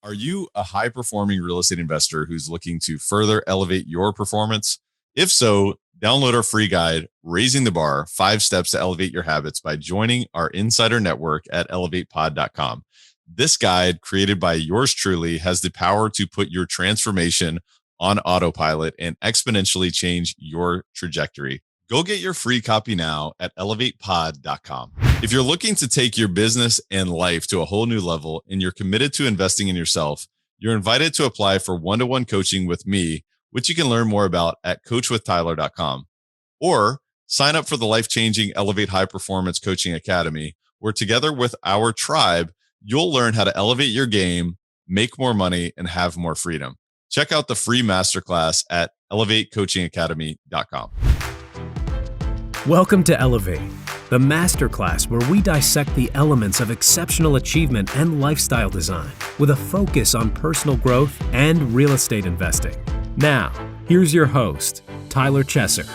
Are you a high performing real estate investor who's looking to further elevate your performance? If so, download our free guide, Raising the Bar 5 Steps to Elevate Your Habits, by joining our insider network at elevatepod.com. This guide, created by yours truly, has the power to put your transformation on autopilot and exponentially change your trajectory. Go get your free copy now at elevatepod.com. If you're looking to take your business and life to a whole new level and you're committed to investing in yourself, you're invited to apply for one-to-one coaching with me, which you can learn more about at coachwithtyler.com. Or sign up for the life-changing Elevate High Performance Coaching Academy, where together with our tribe, you'll learn how to elevate your game, make more money, and have more freedom. Check out the free masterclass at elevatecoachingacademy.com. Welcome to Elevate, the masterclass where we dissect the elements of exceptional achievement and lifestyle design with a focus on personal growth and real estate investing. Now, here's your host, Tyler Chesser.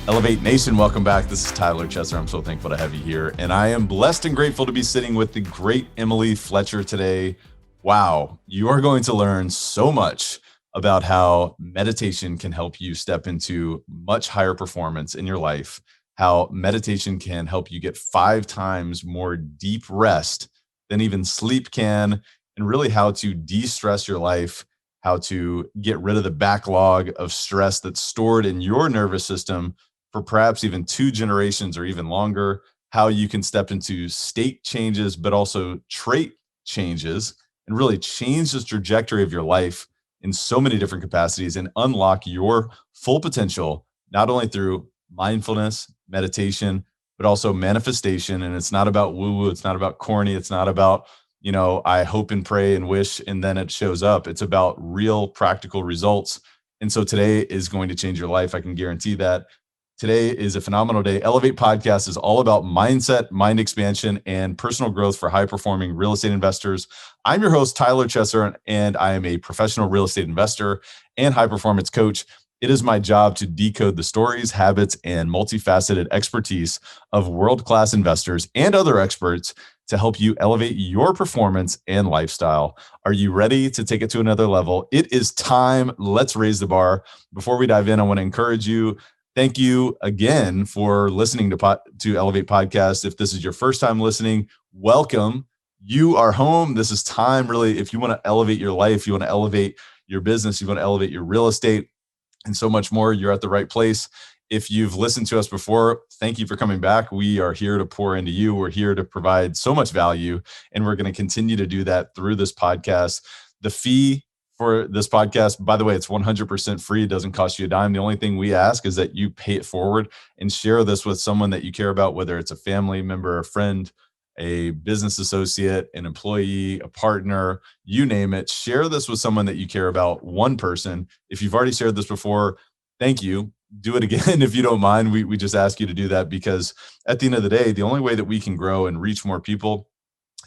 Elevate Nation, welcome back. This is Tyler Chesser. I'm so thankful to have you here. And I am blessed and grateful to be sitting with the great Emily Fletcher today. Wow, you are going to learn so much about how meditation can help you step into much higher performance in your life, how meditation can help you get 5 times more deep rest than even sleep can, and really how to de-stress your life, how to get rid of the backlog of stress that's stored in your nervous system for perhaps even 2 generations or even longer, how you can step into state changes, but also trait changes, and really change the trajectory of your life in so many different capacities and unlock your full potential, not only through mindfulness, meditation, but also manifestation. And it's not about woo-woo. It's not about corny. It's not about, I hope and pray and wish, and then it shows up. It's about real practical results. And so today is going to change your life. I can guarantee that. Today is a phenomenal day. Elevate Podcast is all about mindset, mind expansion, and personal growth for high-performing real estate investors. I'm your host, Tyler Chesser, and I am a professional real estate investor and high-performance coach. It is my job to decode the stories, habits, and multifaceted expertise of world-class investors and other experts to help you elevate your performance and lifestyle. Are you ready to take it to another level? It is time. Let's raise the bar. Before we dive in, I want to encourage you. Thank you again for listening to Elevate Podcast. If this is your first time listening, welcome. You are home. This is time, really, if you want to elevate your life, you want to elevate your business, you want to elevate your real estate, and so much more, you're at the right place. If you've listened to us before, thank you for coming back. We are here to pour into you. We're here to provide so much value, and we're going to continue to do that through this podcast. The fee for this podcast, by the way, it's 100% free. It doesn't cost you a dime. The only thing we ask is that you pay it forward and share this with someone that you care about, whether it's a family member, a friend, a business associate, an employee, a partner, you name it. Share this with someone that you care about, one person. If you've already shared this before, thank you. Do it again if you don't mind. We just ask you to do that, because at the end of the day, the only way that we can grow and reach more people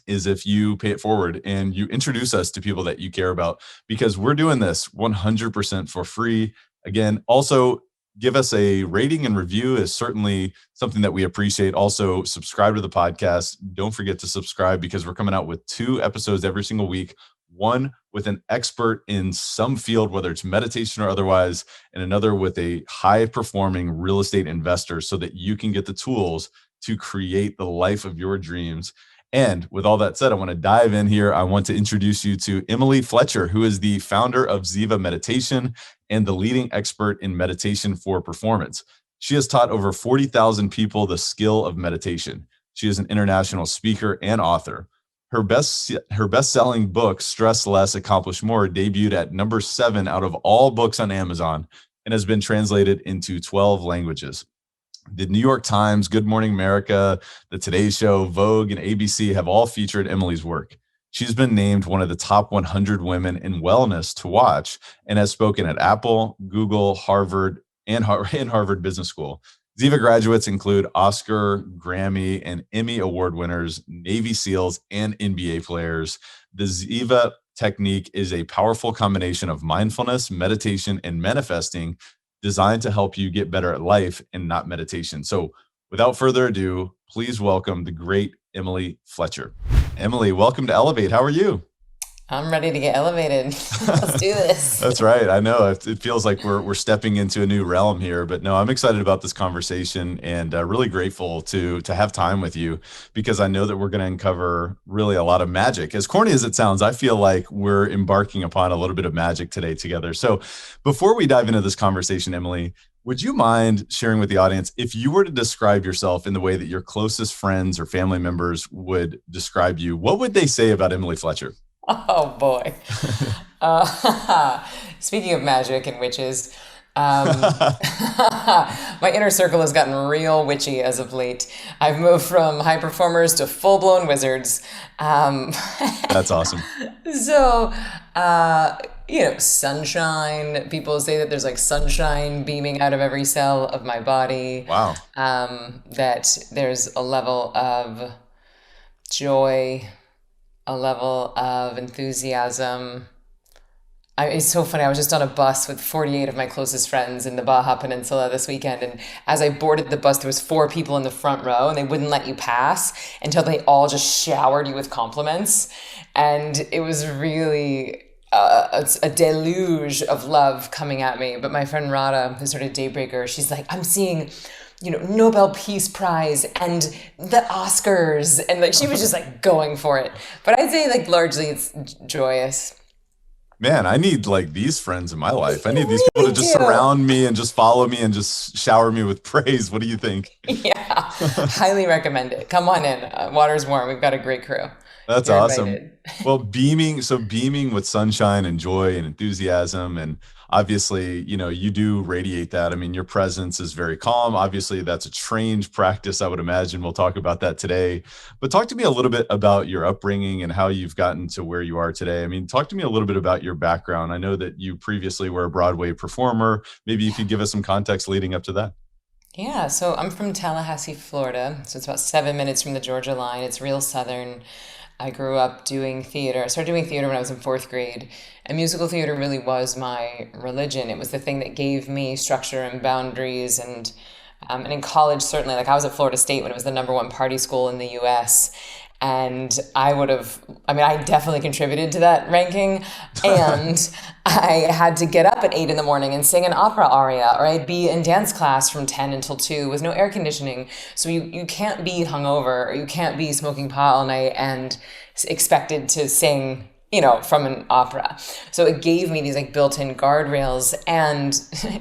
is if you pay it forward and you introduce us to people that you care about, because we're doing this 100% for free. Again, also give us a rating and review is certainly something that we appreciate. Also, subscribe to the podcast. Don't forget to subscribe, because we're coming out with 2 episodes every single week, one with an expert in some field, whether it's meditation or otherwise, and another with a high performing real estate investor, so that you can get the tools to create the life of your dreams. And with all that said, I want to dive in here. I want to introduce you to Emily Fletcher, who is the founder of Ziva Meditation and the leading expert in meditation for performance. She has taught over 40,000 people the skill of meditation. She is an international speaker and author. Her best-selling book, Stress Less, Accomplish More, debuted at number 7 out of all books on Amazon and has been translated into 12 languages. The New York Times, Good Morning America, The Today Show, Vogue, and ABC have all featured Emily's work. She's been named one of the top 100 women in wellness to watch and has spoken at Apple, Google, Harvard, and Harvard Business School. Ziva graduates include Oscar, Grammy, and Emmy Award winners, Navy SEALs, and NBA players. The Ziva technique is a powerful combination of mindfulness, meditation, and manifesting, designed to help you get better at life and not meditation. So without further ado, please welcome the great Emily Fletcher. Emily, welcome to Elevate. How are you? I'm ready to get elevated. Let's do this. That's right. I know it feels like we're stepping into a new realm here, but no, I'm excited about this conversation and really grateful to have time with you because I know that we're going to uncover really a lot of magic. As corny as it sounds, I feel like we're embarking upon a little bit of magic today together. So, before we dive into this conversation, Emily, would you mind sharing with the audience if you were to describe yourself in the way that your closest friends or family members would describe you? What would they say about Emily Fletcher? Oh boy. Speaking of magic and witches, my inner circle has gotten real witchy as of late. I've moved from high performers to full blown wizards. Um, That's awesome. so, sunshine. People say that there's like sunshine beaming out of every cell of my body. Wow. That there's a level of joy, a level of enthusiasm. It's so funny. I was just on a bus with 48 of my closest friends in the Baja Peninsula this weekend. And as I boarded the bus, there was 4 people in the front row and they wouldn't let you pass until they all just showered you with compliments. And it was really a deluge of love coming at me. But my friend Rada, who's sort of daybreaker, she's like, I'm seeing Nobel Peace Prize and the Oscars. And like, she was just like going for it. But I'd say like largely it's joyous. Man, I need like these friends in my life. I You need these people to really just do. surround me and just follow me and just shower me with praise. What do you think? Yeah, highly recommend it. Come on in. Water's warm. We've got a great crew. That's You're awesome. invited. Well, beaming with sunshine and joy and enthusiasm. And obviously, you do radiate that. I mean, your presence is very calm. Obviously, that's a trained practice, I would imagine. We'll talk about that today. But talk to me a little bit about your upbringing and how you've gotten to where you are today. I mean, talk to me a little bit about your background. I know that you previously were a Broadway performer. Maybe you could give us some context leading up to that. Yeah, so I'm from Tallahassee, Florida. So it's about 7 minutes from the Georgia line. It's real southern. I grew up doing theater. I started doing theater when I was in fourth grade. And musical theater really was my religion. It was the thing that gave me structure and boundaries. And in college, certainly, like I was at Florida State when it was the #1 party school in the US. And I definitely contributed to that ranking. And I had to get up at 8 in the morning and sing an opera aria, or I'd be in dance class from 10 until 2 with no air conditioning. So you can't be hungover or you can't be smoking pot all night and expected to sing, from an opera. So it gave me these like built-in guardrails. And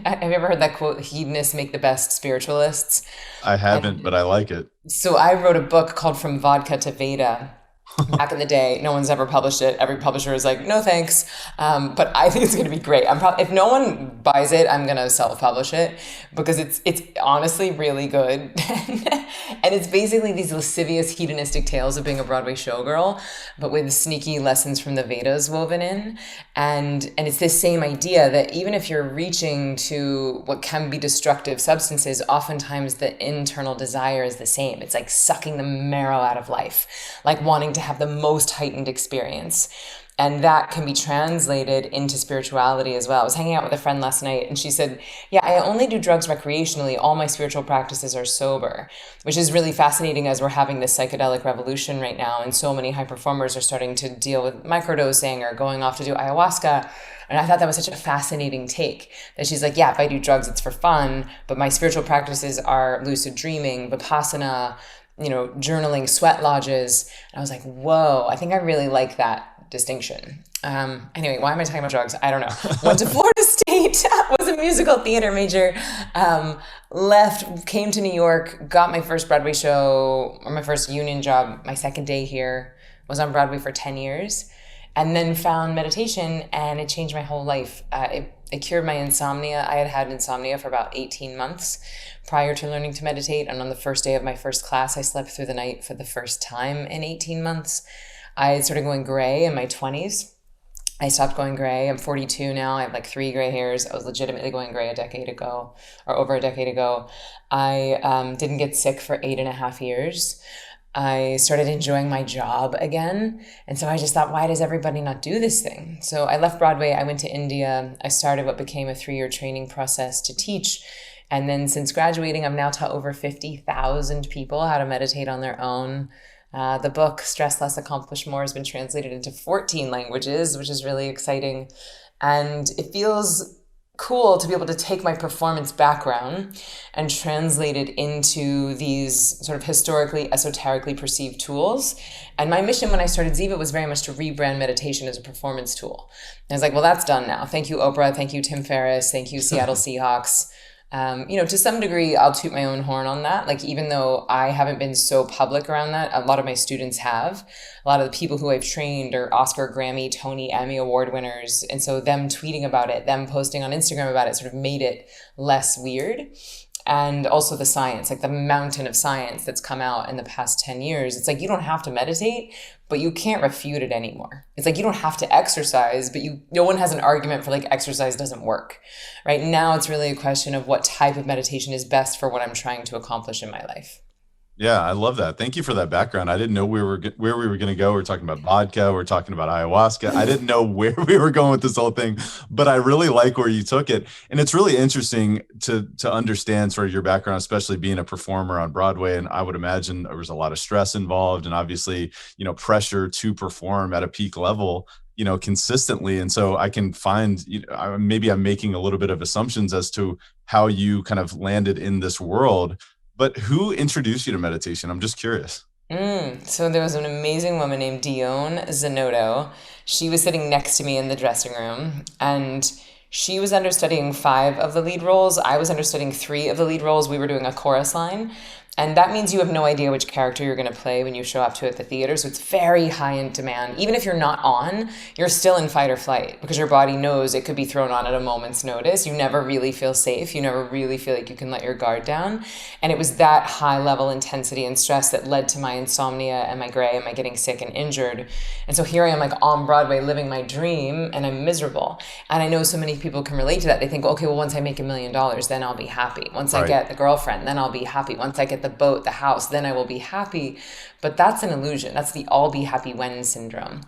have you ever heard that quote, hedonists make the best spiritualists? I haven't, And but I like it. so I wrote a book called From Vodka to Veda back in the day. No one's ever published it. Every publisher is like, no thanks. But I think it's going to be great. If no one buys it, I'm going to self-publish it because it's honestly really good. And it's basically these lascivious hedonistic tales of being a Broadway showgirl, but with sneaky lessons from the Vedas woven in. And it's this same idea that even if you're reaching to what can be destructive substances, oftentimes the internal desire is the same. It's like sucking the marrow out of life, like wanting to have the most heightened experience. And that can be translated into spirituality as well. I was hanging out with a friend last night and she said, yeah, I only do drugs recreationally. All my spiritual practices are sober, which is really fascinating as we're having this psychedelic revolution right now. And so many high performers are starting to deal with microdosing or going off to do ayahuasca. And I thought that was such a fascinating take that she's like, yeah, if I do drugs, it's for fun. But my spiritual practices are lucid dreaming, Vipassana, journaling, sweat lodges. And I was like, whoa, I think I really like that distinction. Anyway, why am I talking about drugs? I don't know. Went to Florida State, was a musical theater major, left, came to New York, got my first Broadway show or my first union job, my second day here, was on Broadway for 10 years, and then found meditation and it changed my whole life. It cured my insomnia. I had had insomnia for about 18 months prior to learning to meditate. And on the first day of my first class, I slept through the night for the first time in 18 months. I had started going gray in my 20s. I stopped going gray. I'm 42 now. I have like 3 gray hairs. I was legitimately going gray a decade ago or over a decade ago. I didn't get sick for 8.5 years. I started enjoying my job again. And so I just thought, why does everybody not do this thing? So I left Broadway. I went to India. I started what became a 3-year training process to teach. And then since graduating, I've now taught over 50,000 people how to meditate on their own. The book Stress Less, Accomplish More has been translated into 14 languages, which is really exciting. And it feels cool to be able to take my performance background and translate it into these sort of historically, esoterically perceived tools. And my mission when I started Ziva was very much to rebrand meditation as a performance tool. And I was like, well, that's done now. Thank you, Oprah. Thank you, Tim Ferriss. Thank you, Seattle Seahawks. To some degree, I'll toot my own horn on that. Like, even though I haven't been so public around that, a lot of my students have. A lot of the people who I've trained are Oscar, Grammy, Tony, Emmy Award winners. And so them tweeting about it, them posting on Instagram about it sort of made it less weird. And also the science, like the mountain of science that's come out in the past 10 years. It's like, you don't have to meditate, but you can't refute it anymore. It's like, you don't have to exercise, but no one has an argument for like exercise doesn't work. Right now, it's really a question of what type of meditation is best for what I'm trying to accomplish in my life. Yeah, I love that. Thank you for that background. I didn't know where we were going to go. We're talking about vodka. We're talking about ayahuasca. I didn't know where we were going with this whole thing, but I really like where you took it. And it's really interesting to understand sort of your background, especially being a performer on Broadway. And I would imagine there was a lot of stress involved and obviously, pressure to perform at a peak level, consistently. And so I can find, maybe I'm making a little bit of assumptions as to how you kind of landed in this world. But who introduced you to meditation? I'm just curious. So there was an amazing woman named Dion Zanotto. She was sitting next to me in the dressing room, and she was understudying 5 of the lead roles. I was understudying 3 of the lead roles. We were doing a chorus line. And that means you have no idea which character you're going to play when you show up to it at the theater. So it's very high in demand. Even if you're not on, you're still in fight or flight because your body knows it could be thrown on at a moment's notice. You never really feel safe. You never really feel like you can let your guard down. And it was that high level intensity and stress that led to my insomnia and my gray and my getting sick and injured. And so here I am like on Broadway living my dream and I'm miserable. And I know so many people can relate to that. They think, okay, well, once I make $1 million, then I'll be happy. Once I get the girlfriend, then I'll be happy. Once I get the boat, the house, then I will be happy. But that's an illusion. That's the all be happy when syndrome.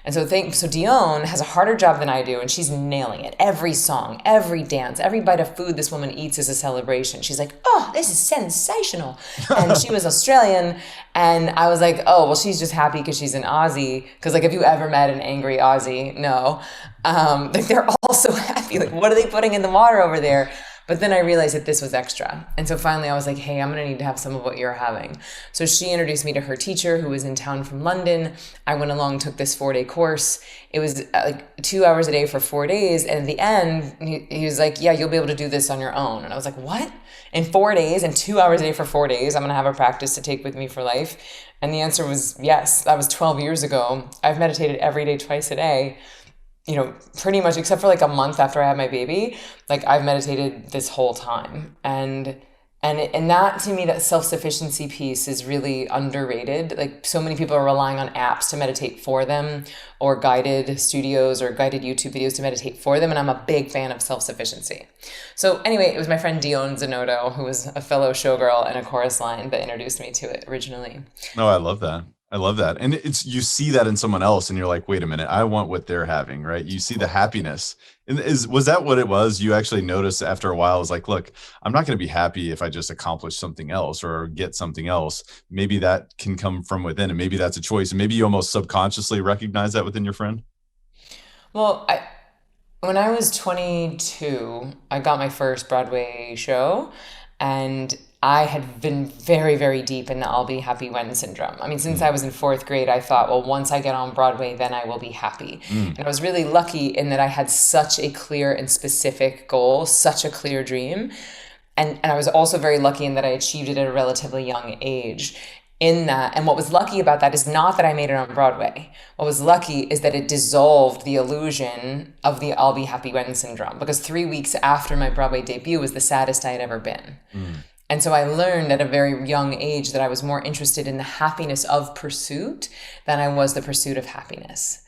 And so Dion has a harder job than I do, and she's nailing it. Every song, every dance, every bite of food this woman eats is a celebration. She's like, oh, this is sensational. And she was Australian, and I was like, oh, well, she's just happy because she's an Aussie. Because like, have you ever met an angry Aussie? No. Like they're all so happy. Like, what are they putting in the water over there? But then I realized that this was extra. And so finally I was like, hey, I'm going to need to have some of what you're having. So she introduced me to her teacher who was in town from London. I went along, took this 4-day course. It was like 2 hours a day for 4 days. And at the end, he was like, yeah, you'll be able to do this on your own. And I was like, what? In 4 days and 2 hours a day for 4 days, I'm going to have a practice to take with me for life. And the answer was yes. That was 12 years ago. I've meditated every day, twice a day. Pretty much except for like a month after I had my baby, like I've meditated this whole time. And that to me, that self-sufficiency piece is really underrated. Like so many people are relying on apps to meditate for them or guided studios or guided YouTube videos to meditate for them. And I'm a big fan of self-sufficiency. So anyway, it was my friend Dion Zanotto, who was a fellow showgirl and a chorus line, that introduced me to it originally. No, I love that. I love that. And you see that in someone else and you're like, wait a minute, I want what they're having, right? You see the happiness. And was that what it was? You actually noticed after a while, it was like, look, I'm not going to be happy if I just accomplish something else or get something else. Maybe that can come from within and maybe that's a choice. And maybe you almost subconsciously recognize that within your friend. Well, when I was 22, I got my first Broadway show, and I had been very, very deep in the I'll be happy when syndrome. I mean, since I was in 4th grade, I thought, well, once I get on Broadway, then I will be happy. And I was really lucky in that I had such a clear and specific goal, such a clear dream. And I was also very lucky in that I achieved it at a relatively young age. In that, and what was lucky about that is not that I made it on Broadway. What was lucky is that it dissolved the illusion of the I'll be happy when syndrome, because 3 weeks after my Broadway debut was the saddest I had ever been. And so I learned at a very young age that I was more interested in the happiness of pursuit than I was the pursuit of happiness.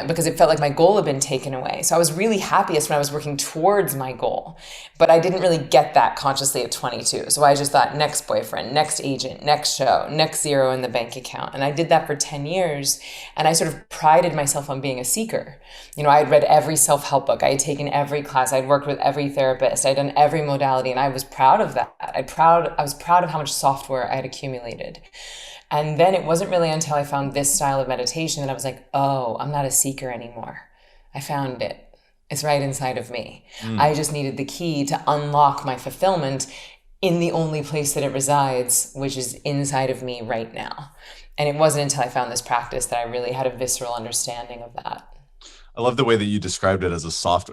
Because it felt like my goal had been taken away. So I was really happiest when I was working towards my goal. But I didn't really get that consciously at 22. So I just thought next boyfriend, next agent, next show, next zero in the bank account. And I did that for 10 years. And I sort of prided myself on being a seeker. I had read every self-help book. I had taken every class. I'd worked with every therapist. I'd done every modality. And I was proud of that. I was proud of how much software I had accumulated. And then it wasn't really until I found this style of meditation that I was like, oh, I'm not a seeker anymore. I found it. It's right inside of me. I just needed the key to unlock my fulfillment in the only place that it resides, which is inside of me right now. And it wasn't until I found this practice that I really had a visceral understanding of that. I love the way that you described it as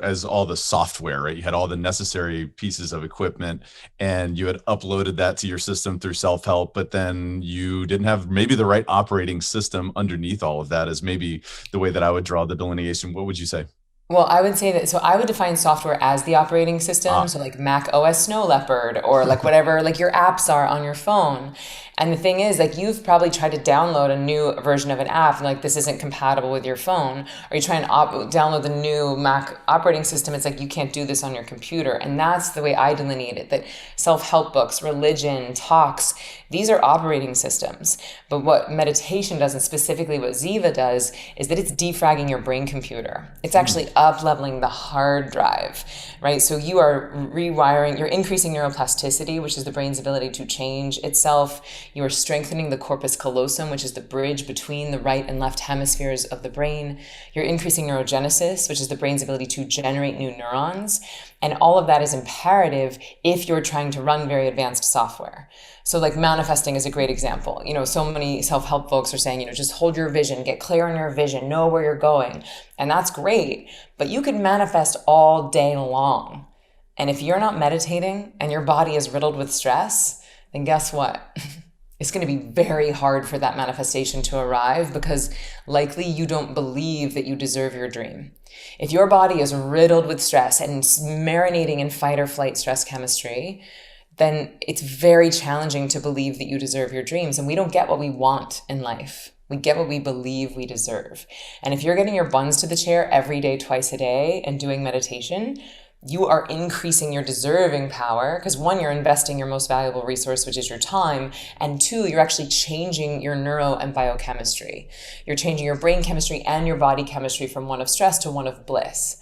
as all the software, right? You had all the necessary pieces of equipment and you had uploaded that to your system through self-help, but then you didn't have maybe the right operating system underneath all of that is maybe the way that I would draw the delineation. What would you say? Well, I would say that, so I would define software as the operating system. So like Mac OS Snow Leopard or like whatever, like your apps are on your phone. And the thing is, like, you've probably tried to download a new version of an app and like, this isn't compatible with your phone, or you try and download the new Mac operating system. It's like, you can't do this on your computer. And that's the way I delineate it, that self-help books, religion, talks, these are operating systems. But what meditation does, and specifically what Ziva does, is that it's defragging your brain computer. It's actually up-leveling the hard drive, right? So you are rewiring, you're increasing neuroplasticity, which is the brain's ability to change itself. You are strengthening the corpus callosum, which is the bridge between the right and left hemispheres of the brain. You're increasing neurogenesis, which is the brain's ability to generate new neurons. And all of that is imperative if you're trying to run very advanced software. So like manifesting is a great example. You know, so many self-help folks are saying, you know, just hold your vision, get clear on your vision, know where you're going. And that's great, but you can manifest all day long. And if you're not meditating and your body is riddled with stress, then guess what? It's going to be very hard for that manifestation to arrive because likely you don't believe that you deserve your dream. If your body is riddled with stress and marinating in fight or flight stress chemistry, then it's very challenging to believe that you deserve your dreams. And we don't get what we want in life. We get what we believe we deserve. And if you're getting your buns to the chair every day, twice a day, and doing meditation, you are increasing your deserving power because one, you're investing your most valuable resource, which is your time. And two, you're actually changing your neuro and biochemistry. You're changing your brain chemistry and your body chemistry from one of stress to one of bliss.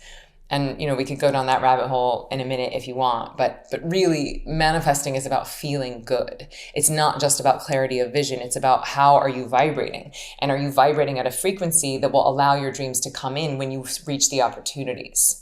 And, you know, we could go down that rabbit hole in a minute if you want, but really manifesting is about feeling good. It's not just about clarity of vision. It's about how are you vibrating? And are you vibrating at a frequency that will allow your dreams to come in when you reach the opportunities?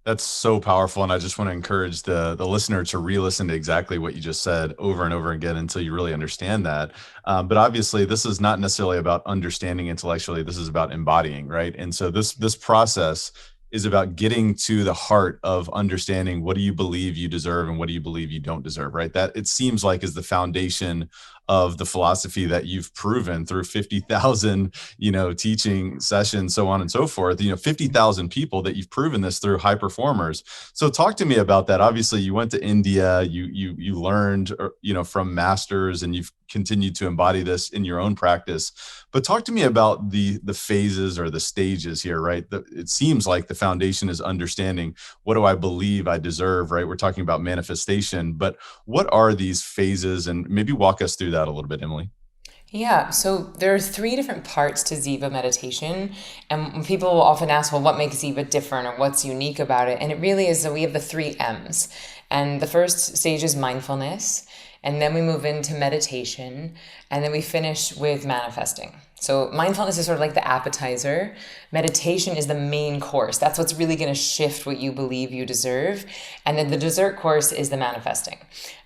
That's so powerful. And I just want to encourage the listener to re-listen to exactly what you just said over and over again until you really understand that. But obviously, this is not necessarily about understanding intellectually. This is about embodying, right? And so this process is about getting to the heart of understanding what do you believe you deserve and what do you believe you don't deserve, right? That it seems like is the foundation of the philosophy that you've proven through 50,000, teaching sessions, so on and so forth, 50,000 people that you've proven this through high performers. So talk to me about that. Obviously you went to India, you learned, from masters, and you've continued to embody this in your own practice. But talk to me about the phases or the stages here, right? It seems like the foundation is understanding, what do I believe I deserve, right? We're talking about manifestation, but what are these phases? And maybe walk us through that a little bit, Emily. Yeah, so there are 3 different parts to Ziva meditation. And people will often ask, well, what makes Ziva different or what's unique about it? And it really is that we have the 3 M's. And the first stage is mindfulness. And then we move into meditation. And then we finish with manifesting. So mindfulness is sort of like the appetizer. Meditation is the main course. That's what's really going to shift what you believe you deserve. And then the dessert course is the manifesting.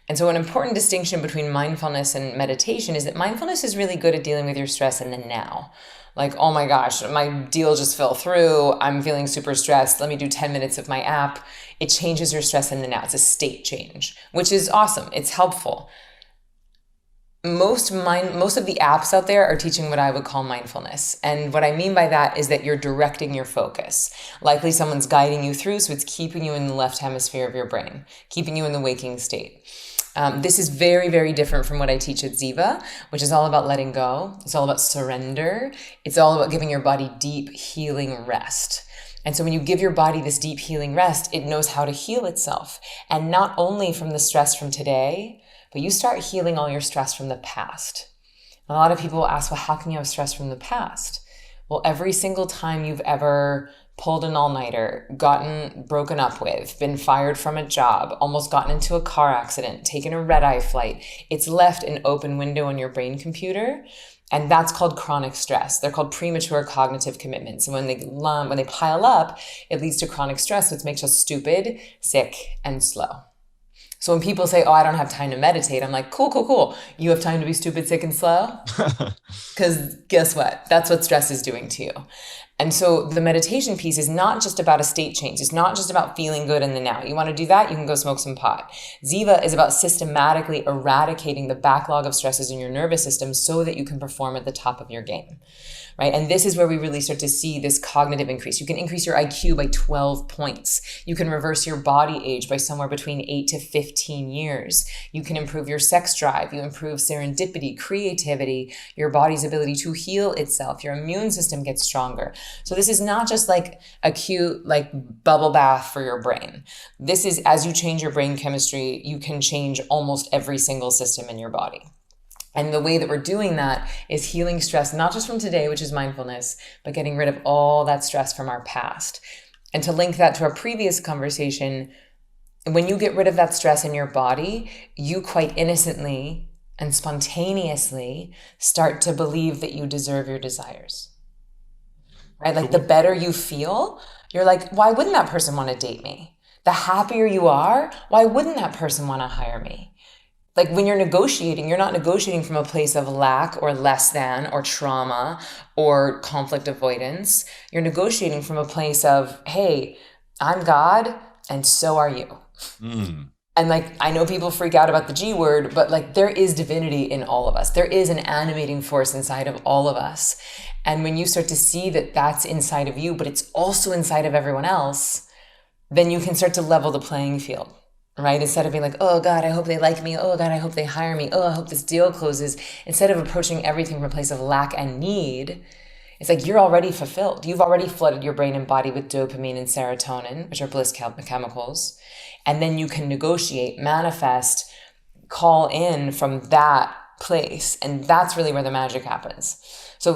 And so an important distinction between mindfulness and meditation is that mindfulness is really good at dealing with your stress in the now. Like, oh my gosh, my deal just fell through. I'm feeling super stressed. Let me do 10 minutes of my app. It changes your stress in the now. It's a state change, which is awesome. It's helpful. Most of the apps out there are teaching what I would call mindfulness. And what I mean by that is that you're directing your focus. Likely someone's guiding you through, so it's keeping you in the left hemisphere of your brain, keeping you in the waking state. This is very, very different from what I teach at Ziva, which is all about letting go. It's all about surrender. It's all about giving your body deep healing rest. And so when you give your body this deep healing rest, it knows how to heal itself. And not only from the stress from today, but you start healing all your stress from the past. A lot of people will ask, well, how can you have stress from the past? Well, every single time you've ever pulled an all-nighter, gotten broken up with, been fired from a job, almost gotten into a car accident, taken a red-eye flight, it's left an open window on your brain computer. And that's called chronic stress. They're called premature cognitive commitments. And when they pile up, it leads to chronic stress, which makes us stupid, sick, and slow. So when people say, oh, I don't have time to meditate, I'm like, cool. You have time to be stupid, sick, and slow? Because guess what? That's what stress is doing to you. And so the meditation piece is not just about a state change. It's not just about feeling good in the now. You want to do that? You can go smoke some pot. Ziva is about systematically eradicating the backlog of stresses in your nervous system so that you can perform at the top of your game. Right? And this is where we really start to see this cognitive increase. You can increase your IQ by 12 points. You can reverse your body age by somewhere between 8 to 15 years. You can improve your sex drive. You improve serendipity, creativity, your body's ability to heal itself. Your immune system gets stronger. So this is not just like a cute bubble bath for your brain. This is, as you change your brain chemistry, you can change almost every single system in your body. And the way that we're doing that is healing stress, not just from today, which is mindfulness, but getting rid of all that stress from our past. And to link that to our previous conversation, when you get rid of that stress in your body, you quite innocently and spontaneously start to believe that you deserve your desires. Right? Like the better you feel, you're like, why wouldn't that person want to date me? The happier you are, why wouldn't that person want to hire me? Like when you're negotiating, you're not negotiating from a place of lack or less than or trauma or conflict avoidance. You're negotiating from a place of, hey, I'm God and so are you. And I know people freak out about the G word, but there is divinity in all of us. There is an animating force inside of all of us. And when you start to see that that's inside of you, but it's also inside of everyone else, then you can start to level the playing field. Right? Instead of being like, oh God, I hope they like me. Oh God, I hope they hire me. Oh, I hope this deal closes. Instead of approaching everything from a place of lack and need, it's like you're already fulfilled. You've already flooded your brain and body with dopamine and serotonin, which are bliss chemicals. And then you can negotiate, manifest, call in from that place. And that's really where the magic happens. So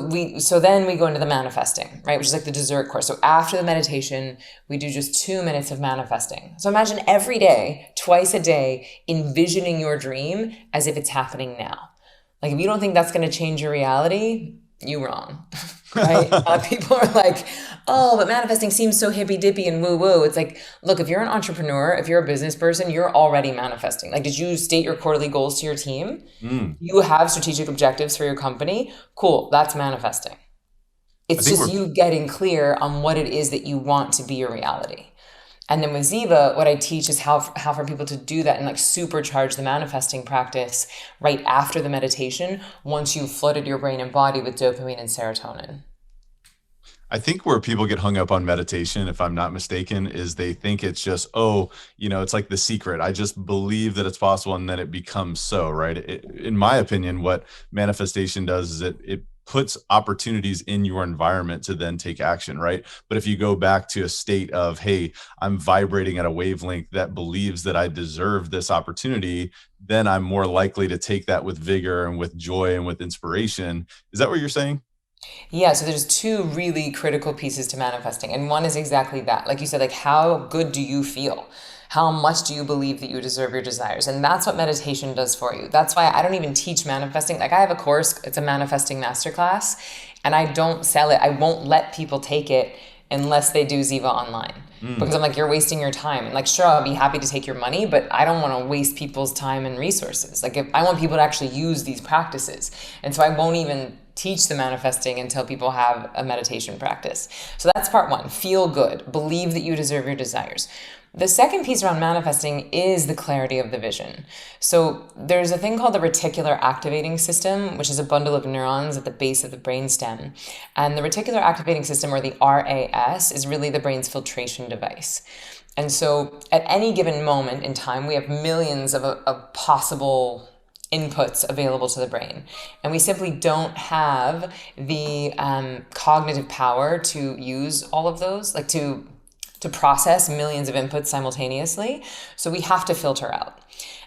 then we go into the manifesting, right? Which is like the dessert course. So after the meditation, we do just 2 minutes of manifesting. So imagine every day, twice a day, envisioning your dream as if it's happening now. Like if you don't think that's going to change your reality, you're wrong, right? People are like, oh, but manifesting seems so hippy dippy and woo woo. It's like, look, if you're an entrepreneur, if you're a business person, you're already manifesting. Like, did you state your quarterly goals to your team? You have strategic objectives for your company. Cool. That's manifesting. It's just you getting clear on what it is that you want to be your reality. And then with Ziva, what I teach is how for people to do that and supercharge the manifesting practice right after the meditation once you've flooded your brain and body with dopamine and serotonin. I think where people get hung up on meditation, if I'm not mistaken, is they think it's just, it's like The Secret. I just believe that it's possible and then it becomes so, right? In my opinion, what manifestation does is it puts opportunities in your environment to then take action, right? But if you go back to a state of, hey, I'm vibrating at a wavelength that believes that I deserve this opportunity, then I'm more likely to take that with vigor and with joy and with inspiration. Is that what you're saying? Yeah, so there's 2 really critical pieces to manifesting. And one is exactly that. Like you said, how good do you feel? How much do you believe that you deserve your desires? And that's what meditation does for you. That's why I don't even teach manifesting. I have a course, it's a manifesting masterclass, and I don't sell it. I won't let people take it unless they do Ziva online. Because I'm like, you're wasting your time. And sure, I'll be happy to take your money, but I don't want to waste people's time and resources. If I want people to actually use these practices. And so I won't even teach the manifesting until people have a meditation practice. So that's part 1. Feel good. Believe that you deserve your desires. The second piece around manifesting is the clarity of the vision. So there's a thing called the reticular activating system, which is a bundle of neurons at the base of the brainstem. And the reticular activating system, or the RAS, is really the brain's filtration device. And so at any given moment in time, we have millions of possible inputs available to the brain. And we simply don't have the cognitive power to use all of those, to process millions of inputs simultaneously. So we have to filter out.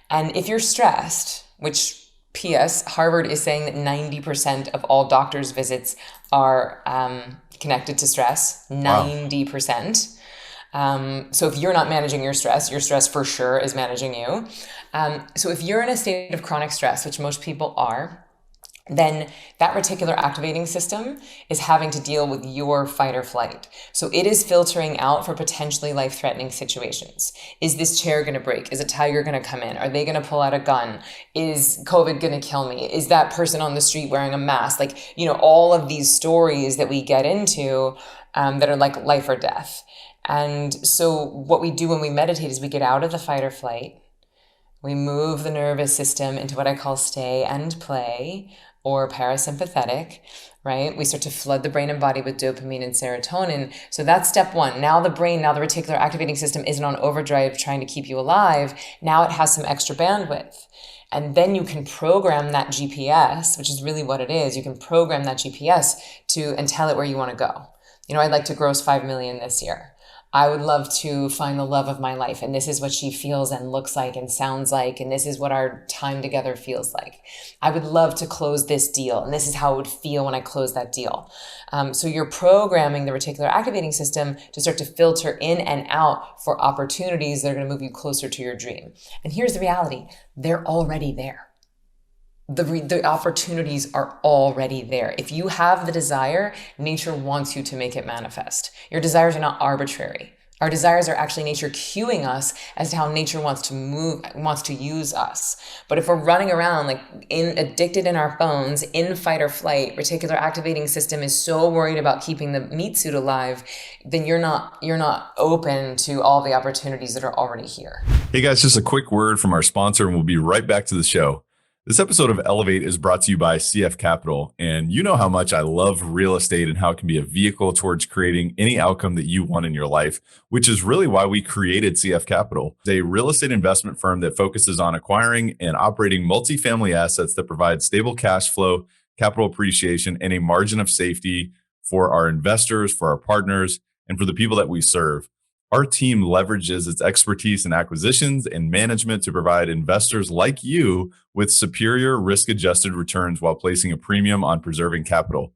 And if you're stressed, which P.S. Harvard is saying that 90% of all doctors' visits are connected to stress, 90%. So if you're not managing your stress for sure is managing you. So if you're in a state of chronic stress, which most people are, then that reticular activating system is having to deal with your fight or flight. So it is filtering out for potentially life-threatening situations. Is this chair going to break? Is a tiger going to come in? Are they going to pull out a gun? Is COVID going to kill me? Is that person on the street wearing a mask? Like, all of these stories that we get into that are like life or death. And so what we do when we meditate is we get out of the fight or flight. We move the nervous system into what I call stay and play, or parasympathetic, right? We start to flood the brain and body with dopamine and serotonin. So that's step one. Now the reticular activating system isn't on overdrive trying to keep you alive. Now it has some extra bandwidth. And then you can program that GPS, which is really what it is. You can program that GPS and tell it where you want to go. I'd like to gross 5 million this year. I would love to find the love of my life. And this is what she feels and looks like and sounds like. And this is what our time together feels like. I would love to close this deal. And this is how it would feel when I close that deal. So you're programming the reticular activating system to start to filter in and out for opportunities that are going to move you closer to your dream. And here's the reality. They're already there. The opportunities are already there. If you have the desire, nature wants you to make it manifest. Your desires are not arbitrary. Our desires are actually nature cueing us as to how nature wants to use us. But if we're running around addicted in our phones, in fight or flight, reticular activating system is so worried about keeping the meat suit alive, then you're not open to all the opportunities that are already here. Hey guys, just a quick word from our sponsor and we'll be right back to the show. This episode of Elevate is brought to you by CF Capital, and you know how much I love real estate and how it can be a vehicle towards creating any outcome that you want in your life, which is really why we created CF Capital, a real estate investment firm that focuses on acquiring and operating multifamily assets that provide stable cash flow, capital appreciation, and a margin of safety for our investors, for our partners, and for the people that we serve. Our team leverages its expertise in acquisitions and management to provide investors like you with superior risk-adjusted returns while placing a premium on preserving capital.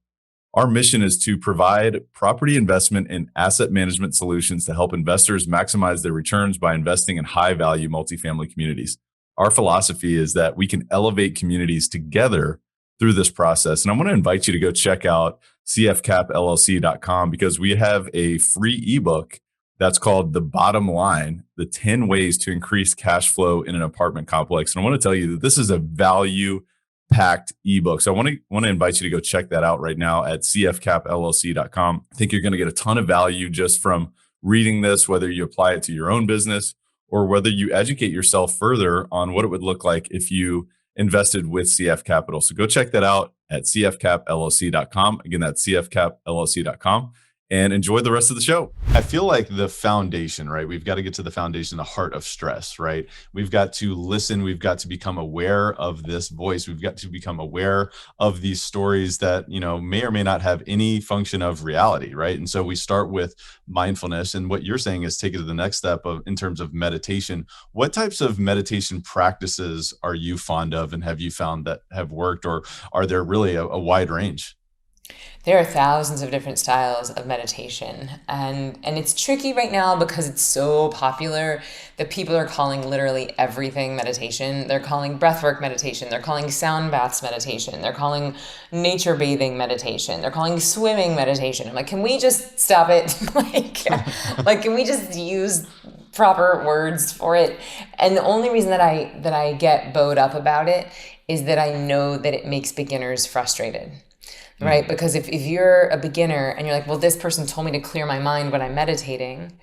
Our mission is to provide property investment and asset management solutions to help investors maximize their returns by investing in high-value multifamily communities. Our philosophy is that we can elevate communities together through this process. And I want to invite you to go check out cfcapllc.com because we have a free ebook that's called The Bottom Line, the 10 ways to increase cash flow in an apartment complex. And I want to tell you that this is a value-packed ebook. So I want to invite you to go check that out right now at cfcapllc.com. I think you're going to get a ton of value just from reading this, whether you apply it to your own business or whether you educate yourself further on what it would look like if you invested with CF Capital. So go check that out at cfcapllc.com. Again, that's cfcapllc.com. And enjoy the rest of the show. I feel like the foundation, right? We've got to get to the foundation, the heart of stress, right? We've got to listen. We've got to become aware of this voice. We've got to become aware of these stories that, may or may not have any function of reality, right? And so we start with mindfulness. And what you're saying is take it to the next step in terms of meditation. What types of meditation practices are you fond of and have you found that have worked, or are there really a wide range? There are thousands of different styles of meditation, and it's tricky right now because it's so popular that people are calling literally everything meditation. They're calling breathwork meditation. They're calling sound baths meditation. They're calling nature bathing meditation. They're calling swimming meditation. I'm like, can we just stop it? Can we just use proper words for it? And the only reason that I get bowed up about it is that I know that it makes beginners frustrated. Right? Because if you're a beginner and you're like, well, this person told me to clear my mind when I'm meditating,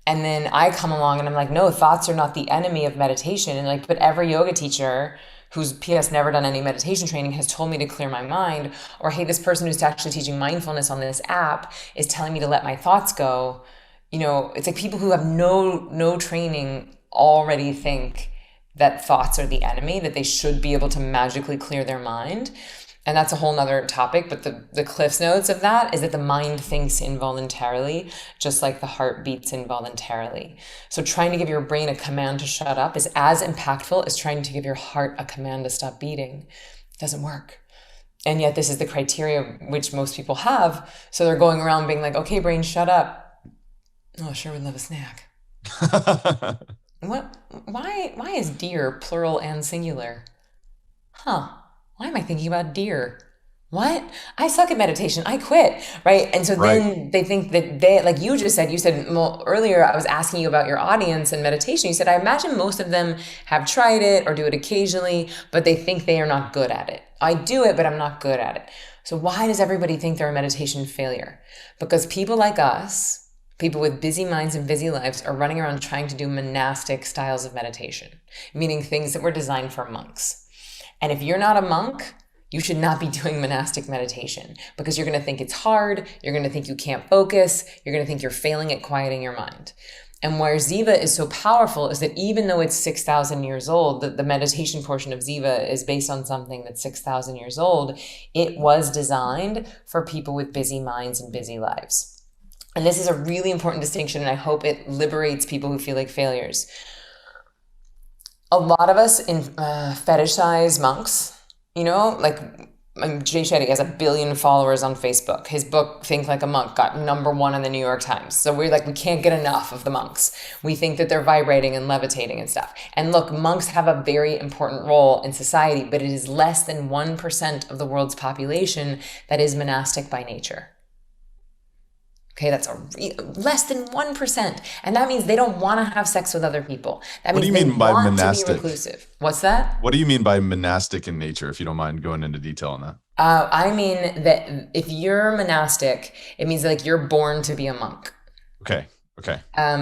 and then I come along and I'm like, no, thoughts are not the enemy of meditation. And but every yoga teacher who's P.S. never done any meditation training has told me to clear my mind. Or, hey, this person who's actually teaching mindfulness on this app is telling me to let my thoughts go. It's like people who have no training already think that thoughts are the enemy, that they should be able to magically clear their mind. And that's a whole nother topic, but the cliffs notes of that is that the mind thinks involuntarily, just like the heart beats involuntarily. So trying to give your brain a command to shut up is as impactful as trying to give your heart a command to stop beating. It doesn't work. And yet this is the criteria which most people have. So they're going around being like, okay, brain, shut up. Oh, sure would love a snack. What? Why is deer plural and singular? Huh. Why am I thinking about deer? What? I suck at meditation. I quit. Right. And so then they think that they, like you just said, well, earlier I was asking you about your audience and meditation. You said, I imagine most of them have tried it or do it occasionally, but they think they are not good at it. I do it, but I'm not good at it. So why does everybody think they're a meditation failure? Because people like us, people with busy minds and busy lives, are running around trying to do monastic styles of meditation, meaning things that were designed for monks. And if you're not a monk, you should not be doing monastic meditation because you're going to think it's hard. You're going to think you can't focus. You're going to think you're failing at quieting your mind. And where Ziva is so powerful is that even though it's 6,000 years old, the meditation portion of Ziva is based on something that's 6,000 years old. It was designed for people with busy minds and busy lives. And this is a really important distinction, and I hope it liberates people who feel like failures. A lot of us fetishize monks. You know, like Jay Shetty has 1 billion followers on Facebook. His book, Think Like a Monk, got #1 in the New York Times. So we're like, we can't get enough of the monks. We think that they're vibrating and levitating and stuff. And look, monks have a very important role in society, but it is less than 1% of the world's population that is monastic by nature. Okay, that's less than 1%. And that means they don't want to have sex with other people. That means what do you mean by monastic? To be reclusive. What's that? What do you mean by monastic in nature, if you don't mind going into detail on that? I mean that if you're monastic, it means like you're born to be a monk. Okay.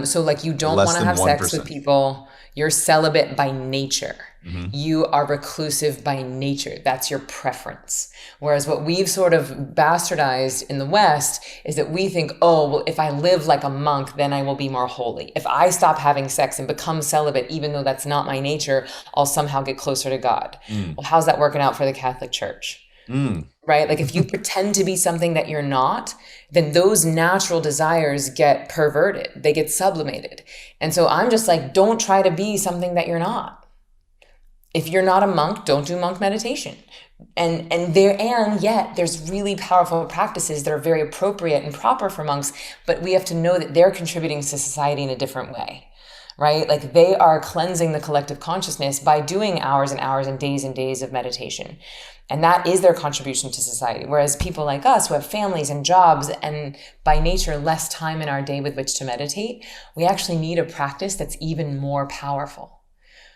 So like you don't want to have 1%. Sex with people. You're celibate by nature. Mm-hmm. You are reclusive by nature. That's your preference. Whereas what we've sort of bastardized in the West is that we think, oh, well, if I live like a monk, then I will be more holy. If I stop having sex and become celibate, even though that's not my nature, I'll somehow get closer to God. Well, how's that working out for the Catholic Church? Right? Like if you pretend to be something that you're not, then those natural desires get perverted. They get sublimated. And so I'm just like, don't try to be something that you're not. If you're not a monk, don't do monk meditation. And yet there's really powerful practices that are very appropriate and proper for monks, but we have to know that they're contributing to society in a different way. Right? Like they are cleansing the collective consciousness by doing hours and hours and days of meditation. And that is their contribution to society. Whereas people like us who have families and jobs and by nature less time in our day with which to meditate, we actually need a practice that's even more powerful.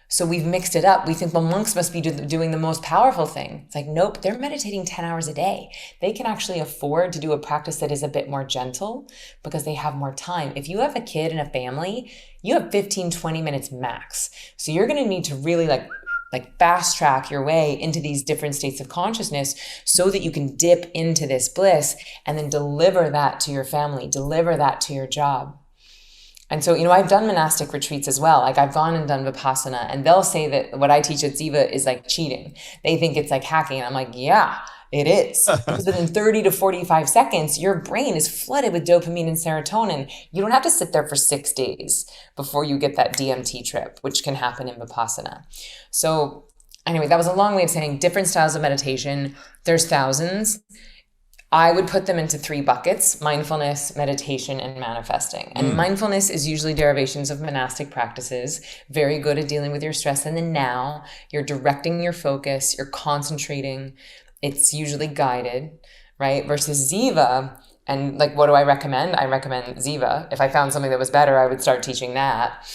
So we've mixed it up. We think, well, monks must be doing the most powerful thing. It's like, nope, they're meditating 10 hours a day. They can actually afford to do a practice that is a bit more gentle because they have more time. If you have a kid and a family, you have 15, 20 minutes max. So you're going to need to really like fast track your way into these different states of consciousness so that you can dip into this bliss and then deliver that to your family, deliver that to your job. And so, I've done monastic retreats as well. Like I've gone and done Vipassana, and they'll say that what I teach at Ziva is like cheating. They think it's like hacking. And I'm like, yeah, it is. Because within 30 to 45 seconds, your brain is flooded with dopamine and serotonin. You don't have to sit there for 6 days before you get that DMT trip, which can happen in Vipassana. So anyway, that was a long way of saying different styles of meditation. There's thousands. I would put them into 3 buckets: mindfulness, meditation, and manifesting. And mindfulness is usually derivations of monastic practices, very good at dealing with your stress in the now. You're directing your focus, you're concentrating. It's usually guided, right? Versus Ziva, and like, what do I recommend? I recommend Ziva. If I found something that was better, I would start teaching that.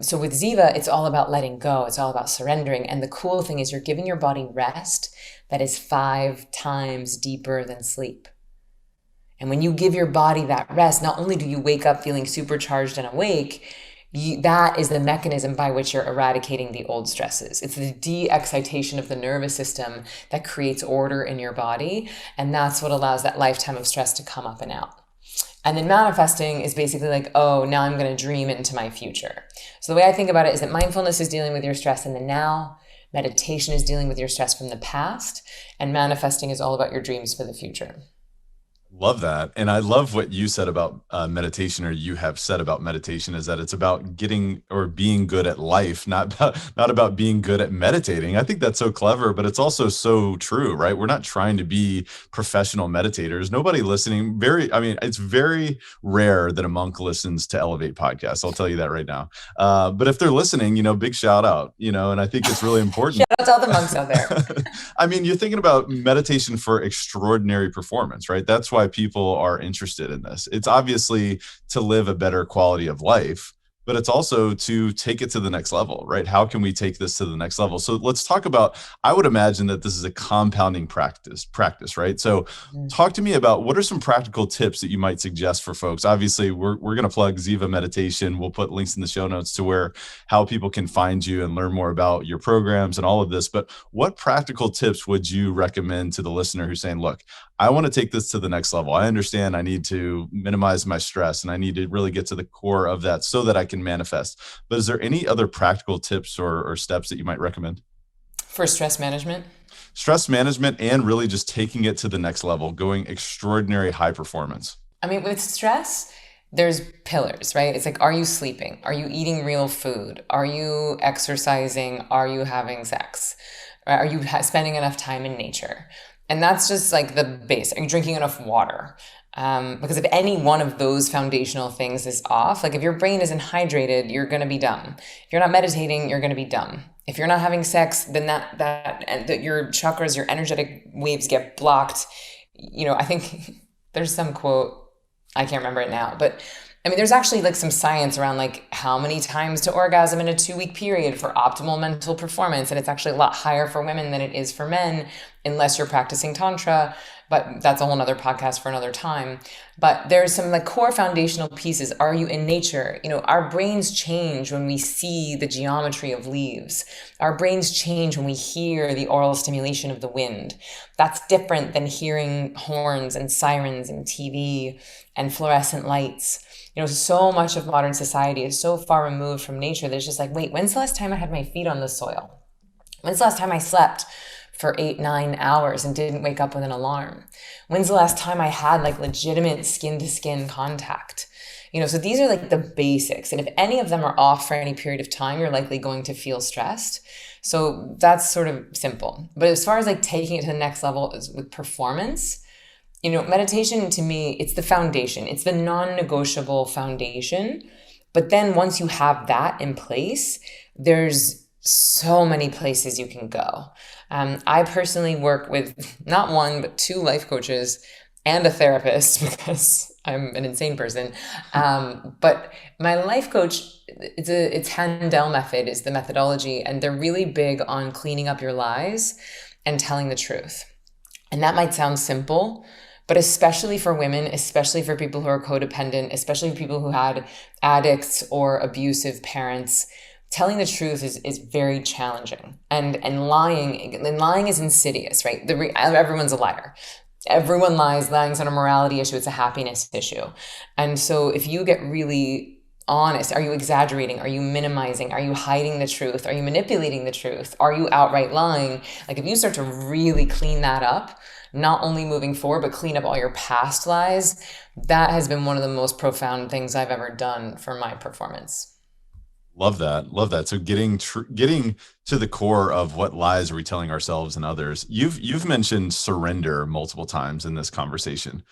So with Ziva, it's all about letting go. It's all about surrendering. And the cool thing is you're giving your body rest that is 5 times deeper than sleep. And when you give your body that rest, not only do you wake up feeling supercharged and awake, that is the mechanism by which you're eradicating the old stresses. It's the de-excitation of the nervous system that creates order in your body. And that's what allows that lifetime of stress to come up and out. And then manifesting is basically like, oh, now I'm going to dream into my future. So the way I think about it is that mindfulness is dealing with your stress in the now. Meditation is dealing with your stress from the past, and manifesting is all about your dreams for the future. Love that. And I love what you said about meditation, or you have said about meditation, is that it's about getting or being good at life, not about being good at meditating. I think that's so clever, but it's also so true, right? We're not trying to be professional meditators. Nobody listening, I mean, it's very rare that a monk listens to Elevate podcasts. I'll tell you that right now. But if they're listening, big shout out, and I think it's really important. Shout out to all the monks out there. I mean, you're thinking about meditation for extraordinary performance, right? That's why people are interested in this. It's obviously to live a better quality of life, but it's also to take it to the next level, right? How can we take this to the next level? So let's talk about, I would imagine that this is a compounding practice, right? So talk to me about what are some practical tips that you might suggest for folks. Obviously, we're going to plug Ziva Meditation. We'll put links in the show notes to where how people can find you and learn more about your programs and all of this. But what practical tips would you recommend to the listener who's saying, look, I want to take this to the next level. I understand I need to minimize my stress and I need to really get to the core of that so that I can manifest. But is there any other practical tips or steps that you might recommend? For stress management? Stress management and really just taking it to the next level, going extraordinary high performance. I mean, with stress, there's pillars, right? It's like, are you sleeping? Are you eating real food? Are you exercising? Are you having sex? Are you spending enough time in nature? And that's just like the base. Are you drinking enough water? Because if any one of those foundational things is off, like if your brain isn't hydrated, you're going to be dumb. If you're not meditating, you're going to be dumb. If you're not having sex, then that your chakras, your energetic waves get blocked. I think there's some quote, I can't remember it now, but I mean, there's actually like some science around like how many times to orgasm in a 2-week period for optimal mental performance. And it's actually a lot higher for women than it is for men, unless you're practicing Tantra. But that's a whole nother podcast for another time. But there's some like core foundational pieces. Are you in nature? Our brains change when we see the geometry of leaves. Our brains change when we hear the aural stimulation of the wind. That's different than hearing horns and sirens and TV and fluorescent lights. So much of modern society is so far removed from nature that it's just like, wait, when's the last time I had my feet on the soil? When's the last time I slept for 8-9 hours and didn't wake up with an alarm? When's the last time I had like legitimate skin-to-skin contact? So these are like the basics. And if any of them are off for any period of time, you're likely going to feel stressed. So that's sort of simple. But as far as like taking it to the next level is with performance, meditation to me, it's the foundation. It's the non-negotiable foundation. But then once you have that in place, there's so many places you can go. I personally work with not one, but 2 life coaches and a therapist because I'm an insane person. But my life coach, it's Handel method is the methodology, and they're really big on cleaning up your lies and telling the truth. And that might sound simple, but especially for women, especially for people who are codependent, especially for people who had addicts or abusive parents, telling the truth is very challenging. And lying is insidious, right? Everyone's a liar. Everyone lies. Lying's not a morality issue. It's a happiness issue. And so if you get really honest, are you exaggerating? Are you minimizing? Are you hiding the truth? Are you manipulating the truth? Are you outright lying? Like if you start to really clean that up, not only moving forward, but clean up all your past lies, that has been one of the most profound things I've ever done for my performance. Love that. Love that. So getting to the core of what lies are we telling ourselves and others. You've mentioned surrender multiple times in this conversation.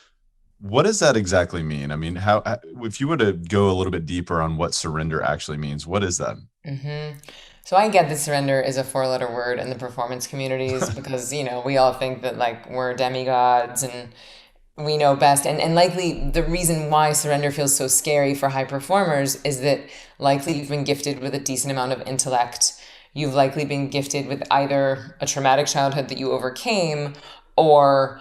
What does that exactly mean? I mean, if you were to go a little bit deeper on what surrender actually means, what is that? Mm-hmm. So I get that surrender is a 4-letter word in the performance communities because, we all think that like we're demigods and we know best. And likely the reason why surrender feels so scary for high performers is that likely you've been gifted with a decent amount of intellect. You've likely been gifted with either a traumatic childhood that you overcame or,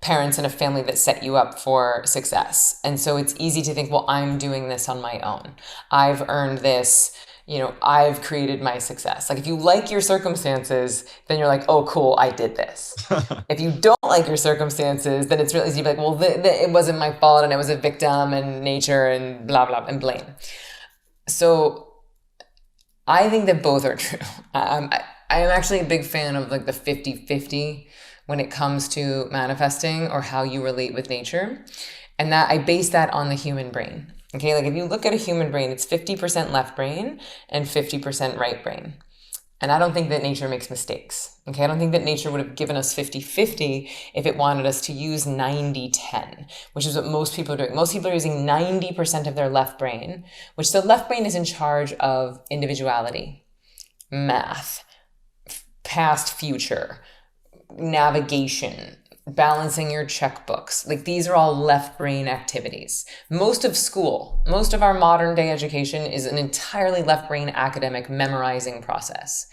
parents in a family that set you up for success. And so it's easy to think, well, I'm doing this on my own. I've earned this. I've created my success. Like if you like your circumstances, then you're like, oh, cool, I did this. If you don't like your circumstances, then it's really easy to be like, well, it wasn't my fault and I was a victim and nature and blah, blah, and blame. So I think that both are true. I am actually a big fan of like the 50-50 when it comes to manifesting or how you relate with nature. And that I base that on the human brain. Okay, like if you look at a human brain, it's 50% left brain and 50% right brain. And I don't think that nature makes mistakes. Okay, I don't think that nature would have given us 50-50 if it wanted us to use 90-10, which is what most people are doing. Most people are using 90% of their left brain, which the left brain is in charge of individuality, math, past, future, navigation, balancing your checkbooks. Like these are all left brain activities. Most of school, most of our modern day education is an entirely left brain academic memorizing process.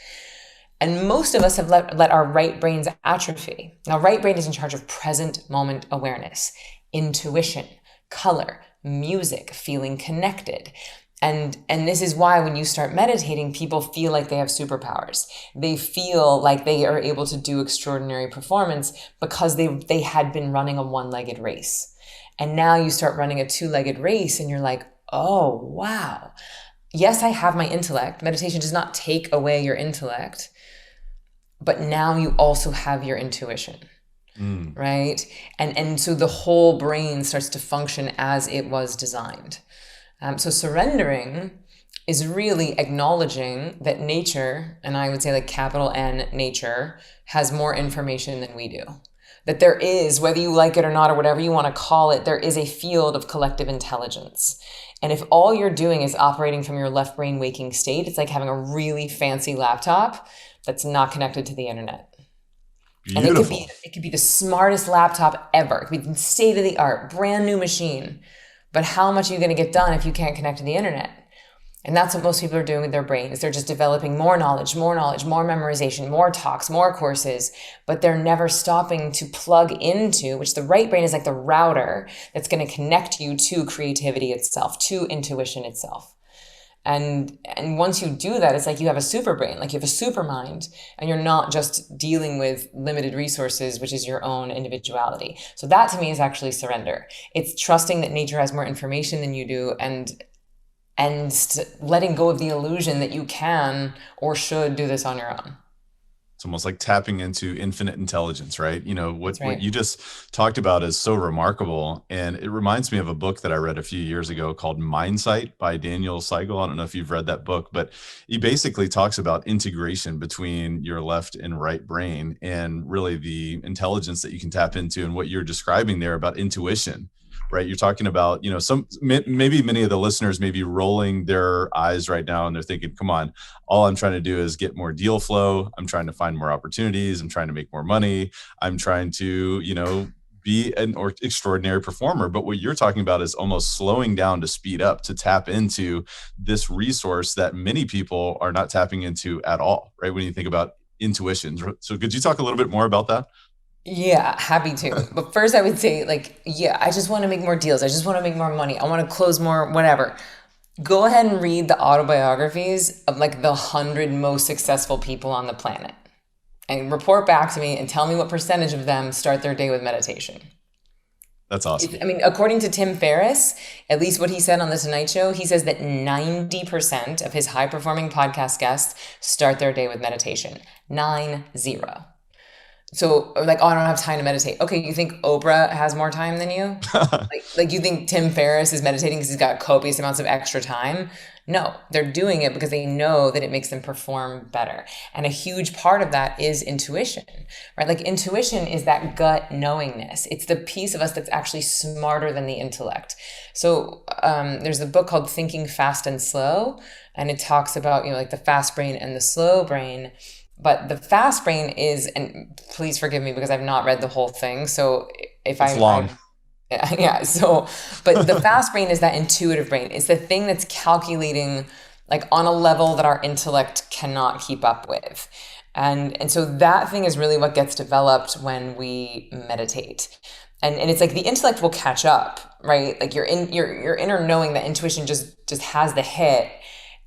And most of us have let our right brains atrophy. Now, right brain is in charge of present moment awareness, intuition, color, music, feeling connected. And this is why when you start meditating, people feel like they have superpowers. They feel like they are able to do extraordinary performance because they had been running a one-legged race. And now you start running a two-legged race and you're like, oh, wow. Yes, I have my intellect. Meditation does not take away your intellect, but now you also have your intuition. Right? And so the whole brain starts to function as it was designed. So surrendering is really acknowledging that nature, and I would say like capital N nature, has more information than we do. That there is, whether you like it or not, or whatever you want to call it, there is a field of collective intelligence. And if all you're doing is operating from your left brain waking state, it's like having a really fancy laptop that's not connected to the internet. Beautiful. And it could be the smartest laptop ever. It could be state of the art, brand new machine. But how much are you going to get done if you can't connect to the internet? And that's what most people are doing with their brain, is they're just developing more knowledge, more memorization, more talks, more courses, but they're never stopping to plug into, which the right brain is like the router that's going to connect you to creativity itself, to intuition itself. And once you do that, it's like you have a super brain, like you have a super mind, and you're not just dealing with limited resources, which is your own individuality. So that to me is actually surrender. It's trusting that nature has more information than you do, and letting go of the illusion that you can or should do this on your own. It's almost like tapping into infinite intelligence, right? You know, Right. what you just talked about is so remarkable. And it reminds me of a book that I read a few years ago called Mindsight by Daniel Siegel. I don't know if you've read that book, but he basically talks about integration between your left and right brain and really the intelligence that you can tap into, and what you're describing there about intuition. Right. You're talking about, you know, maybe many of the listeners may be rolling their eyes right now and they're thinking, come on, all I'm trying to do is get more deal flow. I'm trying to find more opportunities. I'm trying to make more money. I'm trying to, you know, be an extraordinary performer. But what you're talking about is almost slowing down to speed up, to tap into this resource that many people are not tapping into at all. Right. When you think about intuition. So could you talk a little bit more about that? Yeah, happy to. But first I would say like, yeah, I just want to make more deals. I just want to make more money. I want to close more, whatever. Go ahead and read the autobiographies of like the 100 most successful people on the planet and report back to me and tell me what percentage of them start their day with meditation. That's awesome. I mean, according to Tim Ferriss, at least what he said on The Tonight Show, he says that 90% of his high-performing podcast guests start their day with meditation. 90. So like, oh, I don't have time to meditate. Okay, you think Oprah has more time than you? like you think Tim Ferriss is meditating because he's got copious amounts of extra time? No, they're doing it because they know that it makes them perform better. And a huge part of that is intuition, right? Like intuition is that gut knowingness. It's the piece of us that's actually smarter than the intellect. So there's a book called Thinking Fast and Slow, and it talks about, you know, like the fast brain and the slow brain. But the fast brain is, and please forgive me because I've not read the whole thing. So if it's long. Yeah. So, but the fast brain is that intuitive brain. It's the thing that's calculating like on a level that our intellect cannot keep up with. And so that thing is really what gets developed when we meditate. And it's like the intellect will catch up, right? Like your inner knowing, that intuition just has the hit.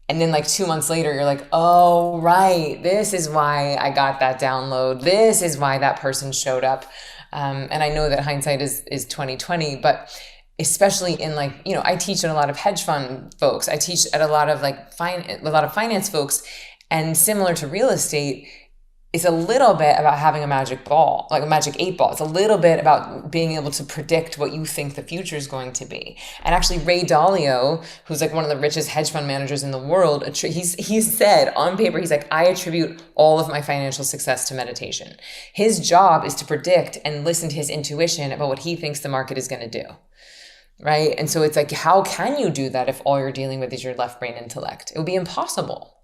And then like 2 months later, you're like, oh, right, this is why I got that download. This is why that person showed up. And I know that hindsight is 2020, but especially in like, you know, I teach at a lot of hedge fund folks. I teach at a lot of like a lot of finance folks. And similar to real estate, it's a little bit about having a magic ball, like a magic 8 ball. It's a little bit about being able to predict what you think the future is going to be. And actually, Ray Dalio, who's like one of the richest hedge fund managers in the world, he's said on paper, he's like, I attribute all of my financial success to meditation. His job is to predict and listen to his intuition about what he thinks the market is going to do. Right. And so it's like, how can you do that if all you're dealing with is your left brain intellect? It would be impossible.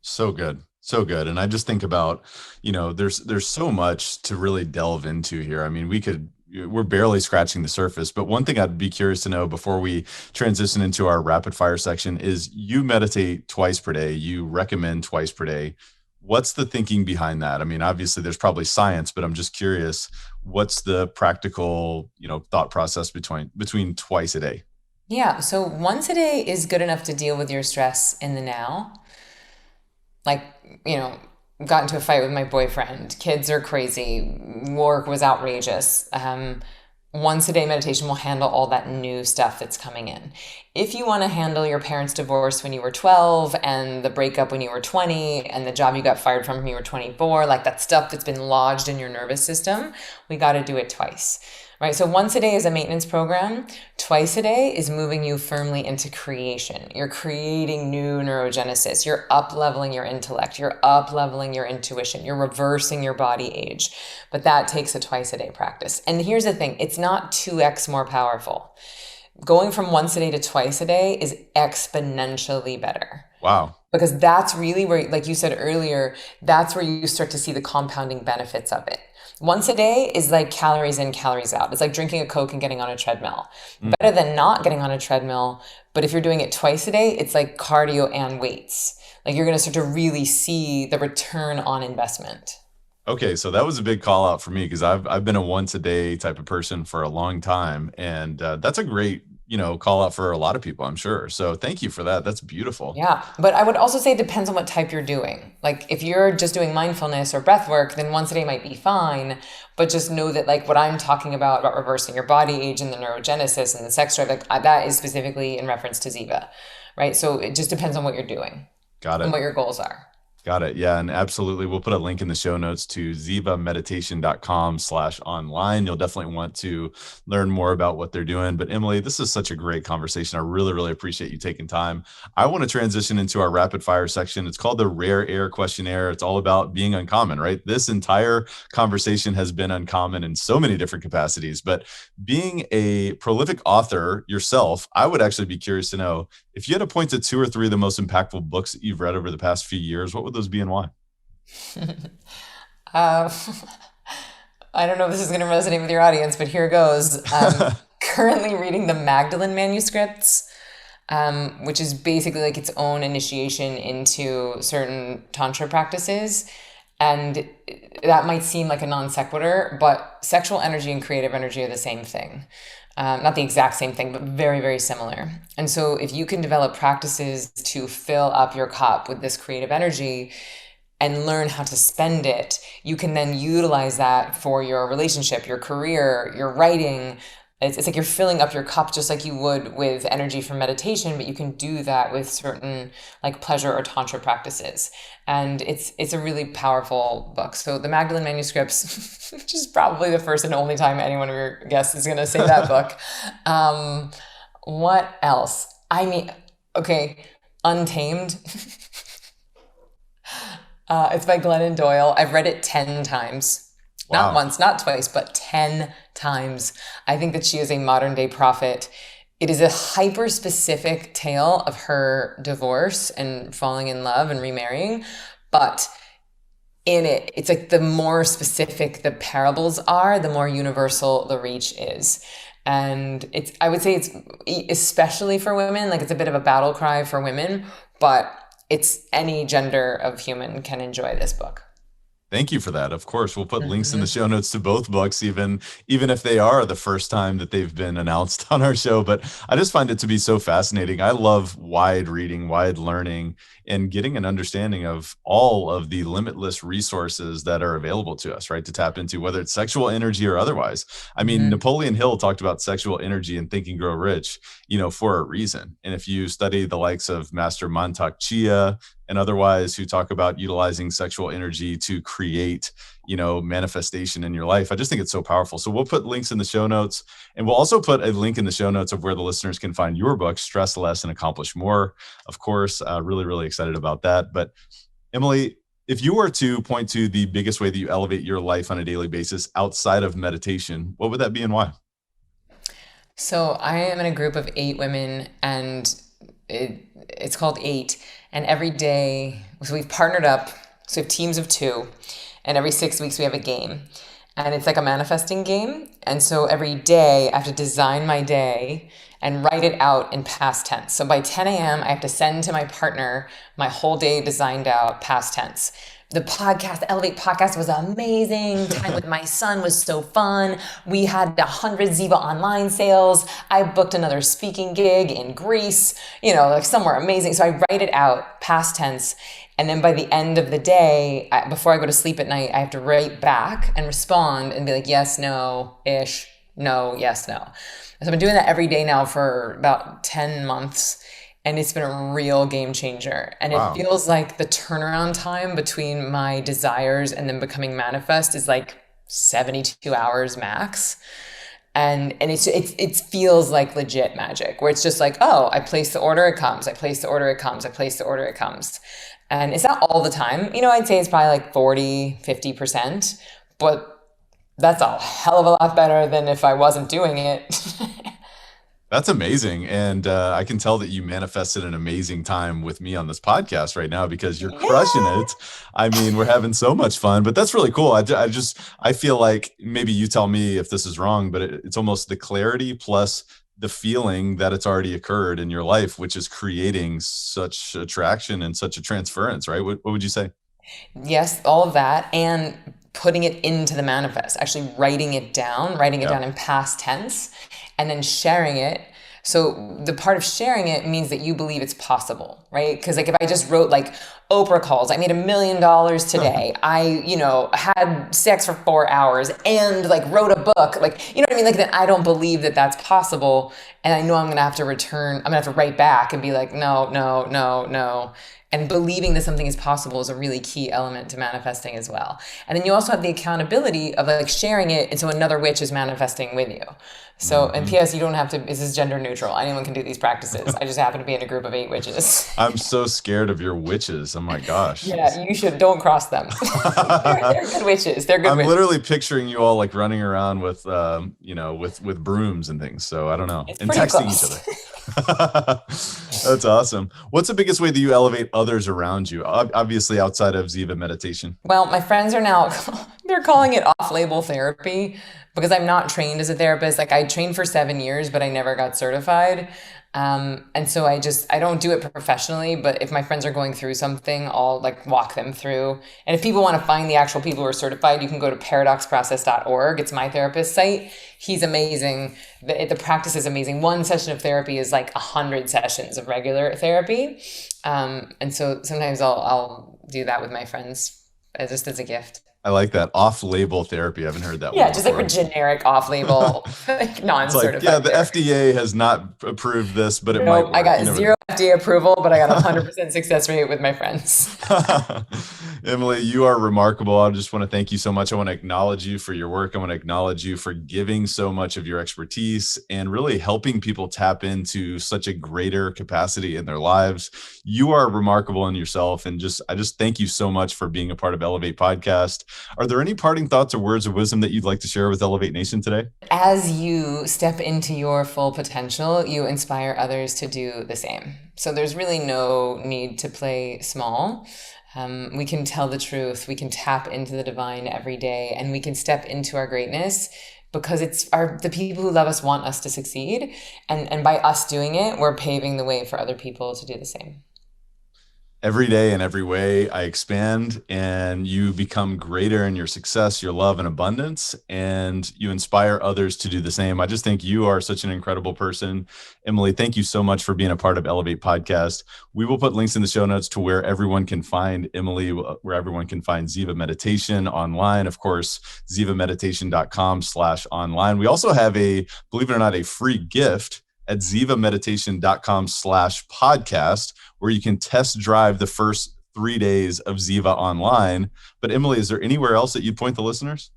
So good. So good. And I just think about, there's so much to really delve into here. I mean, we're barely scratching the surface, but one thing I'd be curious to know before we transition into our rapid fire section is you meditate twice per day. You recommend twice per day. What's the thinking behind that? I mean, obviously there's probably science, but I'm just curious, what's the practical, thought process between twice a day? Yeah. So once a day is good enough to deal with your stress in the now. Like, got into a fight with my boyfriend. Kids are crazy. Work was outrageous. Once a day meditation will handle all that new stuff that's coming in. If you want to handle your parents' divorce when you were 12 and the breakup when you were 20 and the job you got fired from when you were 24, like that stuff that's been lodged in your nervous system, we got to do it twice. Right? So once a day is a maintenance program. Twice a day is moving you firmly into creation. You're creating new neurogenesis. You're up-leveling your intellect. You're up-leveling your intuition. You're reversing your body age. But that takes a twice a day practice. And here's the thing. It's not 2x more powerful. Going from once a day to twice a day is exponentially better. Wow. Because that's really where, like you said earlier, that's where you start to see the compounding benefits of it. Once a day is like calories in, calories out. It's like drinking a Coke and getting on a treadmill. Better than not getting on a treadmill. But if you're doing it twice a day, it's like cardio and weights. Like you're going to start to really see the return on investment. Okay, so that was a big call out for me because I've been a once a day type of person for a long time, and that's a great call out for a lot of people, I'm sure. So thank you for that. That's beautiful. Yeah, but I would also say it depends on what type you're doing. Like if you're just doing mindfulness or breath work, then once a day might be fine. But just know that like what I'm talking about reversing your body age and the neurogenesis and the sex drive, like that is specifically in reference to Ziva, right? So it just depends on what you're doing. Got it. And what your goals are. Got it. Yeah. And absolutely. We'll put a link in the show notes to zivameditation.com/online. You'll definitely want to learn more about what they're doing. But Emily, this is such a great conversation. I really, really appreciate you taking time. I want to transition into our rapid fire section. It's called the Rare Air Questionnaire. It's all about being uncommon, right? This entire conversation has been uncommon in so many different capacities, but being a prolific author yourself, I would actually be curious to know if you had to point to 2 or 3 of the most impactful books that you've read over the past few years, what would those be and why? I don't know if this is going to resonate with your audience, but here goes. Currently reading the Magdalene manuscripts, which is basically like its own initiation into certain Tantra practices. And that might seem like a non sequitur, but sexual energy and creative energy are the same thing. Not the exact same thing, but very, very similar. And so if you can develop practices to fill up your cup with this creative energy and learn how to spend it, you can then utilize that for your relationship, your career, your writing. It's like you're filling up your cup just like you would with energy from meditation, but you can do that with certain like pleasure or tantra practices. And it's a really powerful book. So the Magdalene manuscripts, which is probably the first and only time anyone of your guests is going to say that book. What else? I mean, okay, Untamed. It's by Glennon Doyle. I've read it 10 times. Wow. Not once, not twice, but 10 times. I think that she is a modern day prophet. It is a hyper specific tale of her divorce and falling in love and remarrying. But in it, it's like the more specific the parables are, the more universal the reach is. And I would say it's especially for women, like it's a bit of a battle cry for women, but it's any gender of human can enjoy this book. Thank you for that. Of course, we'll put links in the show notes to both books, even if they are the first time that they've been announced on our show. But I just find it to be so fascinating. I love wide reading, wide learning, and getting an understanding of all of the limitless resources that are available to us, right? To tap into, whether it's sexual energy or otherwise. I mean, Napoleon Hill talked about sexual energy and Think and Grow Rich, for a reason. And if you study the likes of Master Mantak Chia, and otherwise who talk about utilizing sexual energy to create, manifestation in your life. I just think it's so powerful. So we'll put links in the show notes, and we'll also put a link in the show notes of where the listeners can find your book, Stress Less and Accomplish More. Of course, really, really excited about that. But Emily, if you were to point to the biggest way that you elevate your life on a daily basis outside of meditation, what would that be and why? So I am in a group of 8 women, and it's called 8. And every day, so we've partnered up. So we have teams of 2, and every 6 weeks we have a game. And it's like a manifesting game. And so every day I have to design my day and write it out in past tense. So by 10 a.m., I have to send to my partner my whole day designed out past tense. The podcast, the Elevate podcast, was amazing. Time with my son was so fun. We had 100 Ziva online sales. I booked another speaking gig in Greece, like somewhere amazing. So I write it out past tense. And then by the end of the day, before I go to sleep at night, I have to write back and respond and be like, yes, no, ish, no, yes, no. So I've been doing that every day now for about 10 months. And it's been a real game changer. And Wow. It feels like the turnaround time between my desires and then becoming manifest is like 72 hours max. And it feels like legit magic, where it's just like, oh, I place the order, it comes. I place the order, it comes. I place the order, it comes. And it's not all the time. I'd say it's probably like 40, 50%, but that's a hell of a lot better than if I wasn't doing it. That's amazing. And I can tell that you manifested an amazing time with me on this podcast right now because you're crushing it. I mean, we're having so much fun, but that's really cool. I feel like, maybe you tell me if this is wrong, but it's almost the clarity plus the feeling that it's already occurred in your life, which is creating such attraction and such a transference, right? What would you say? Yes, all of that. And putting it into the manifest, actually writing it down in past tense, and then sharing it. So the part of sharing it means that you believe it's possible, right? Because like if I just wrote like Oprah calls, I made $1 million today. I, had sex for 4 hours and like wrote a book, like, you know what I mean? Like then I don't believe that that's possible. And I know I'm going to have to write back and be like, no, no, no, no. And believing that something is possible is a really key element to manifesting as well. And then you also have the accountability of like sharing it, and so another witch is manifesting with you. So, and P.S., you don't have to, this is gender neutral. Anyone can do these practices. I just happen to be in a group of 8 witches. I'm so scared of your witches. Oh my gosh. Yeah, you don't cross them. they're good witches. They're good I'm witches. literally picturing you all like running around with, with brooms and things. So I don't know. It's and pretty texting close. each other. That's awesome. What's the biggest way that you elevate others around you? Obviously outside of Ziva meditation. Well, my friends are now, they're calling it off-label therapy because I'm not trained as a therapist. Like I trained for 7 years, but I never got certified. And so I don't do it professionally, but if my friends are going through something, I'll like walk them through. And if people want to find the actual people who are certified, you can go to paradoxprocess.org. It's my therapist's site. He's amazing. The practice is amazing. One session of therapy is like 100 sessions of regular therapy. And so sometimes I'll do that with my friends just as a gift. I like that off-label therapy. I haven't heard that one. Yeah, just like a generic off-label, like non-certified. It's like, the therapy. FDA has not approved this, but it might work. I got 0 FDA approval, but I got 100% success rate with my friends. Emily, you are remarkable. I just want to thank you so much. I want to acknowledge you for your work. I want to acknowledge you for giving so much of your expertise and really helping people tap into such a greater capacity in their lives. You are remarkable in yourself. And I just thank you so much for being a part of Elevate Podcast. Are there any parting thoughts or words of wisdom that you'd like to share with Elevate Nation today? As you step into your full potential, you inspire others to do the same. So there's really no need to play small. We can tell the truth. We can tap into the divine every day, and we can step into our greatness because the people who love us want us to succeed. And by us doing it, we're paving the way for other people to do the same. Every day in every way, I expand and you become greater in your success, your love and abundance, and you inspire others to do the same. I just think you are such an incredible person. Emily, thank you so much for being a part of Elevate Podcast. We will put links in the show notes to where everyone can find Emily, where everyone can find Ziva Meditation online. Of course, zivameditation.com/online. We also have believe it or not, a free gift at zivameditation.com/podcast, where you can test drive the first 3 days of Ziva online. But Emily, is there anywhere else that you'd point the listeners?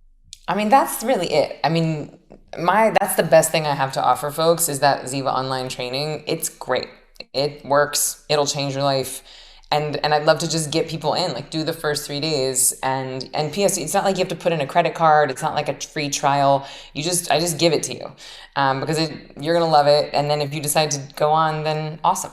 I mean, that's really it. I mean, that's the best thing I have to offer folks is that Ziva online training. It's great. It works. It'll change your life. And I'd love to just get people in, like do the first 3 days. And P.S. It's not like you have to put in a credit card. It's not like a free trial. I just give it to you because you're going to love it. And then if you decide to go on, then awesome.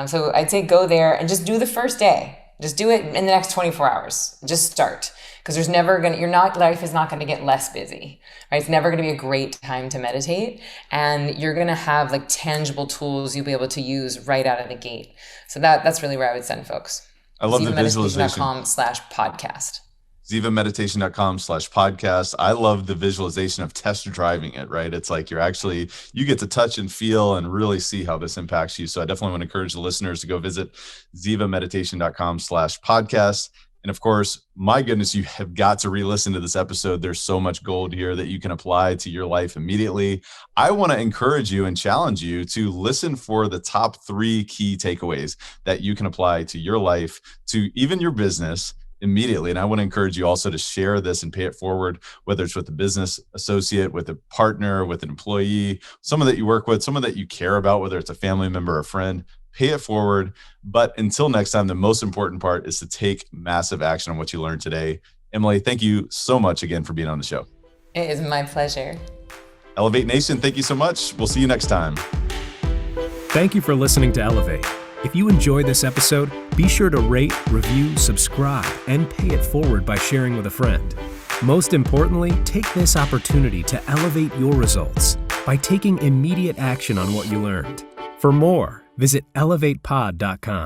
So I'd say go there and just do the first day. Just do it in the next 24 hours. Just start. Because life is not going to get less busy, right? It's never going to be a great time to meditate. And you're going to have like tangible tools you'll be able to use right out of the gate. So that's really where I would send folks. I love the visualization. zivameditation.com/podcast. zivameditation.com/podcast. I love the visualization of test driving it, right? It's like you get to touch and feel and really see how this impacts you. So I definitely want to encourage the listeners to go visit zivameditation.com/podcast. And of course, my goodness, you have got to re-listen to this episode. There's so much gold here that you can apply to your life immediately. I want to encourage you and challenge you to listen for the top 3 key takeaways that you can apply to your life, to even your business immediately. And I want to encourage you also to share this and pay it forward, whether it's with a business associate, with a partner, with an employee, someone that you work with, someone that you care about, whether it's a family member or a friend. Pay it forward. But until next time, the most important part is to take massive action on what you learned today. Emily, thank you so much again for being on the show. It is my pleasure. Elevate Nation, thank you so much. We'll see you next time. Thank you for listening to Elevate. If you enjoyed this episode, be sure to rate, review, subscribe, and pay it forward by sharing with a friend. Most importantly, take this opportunity to elevate your results by taking immediate action on what you learned. For more, visit elevatepod.com.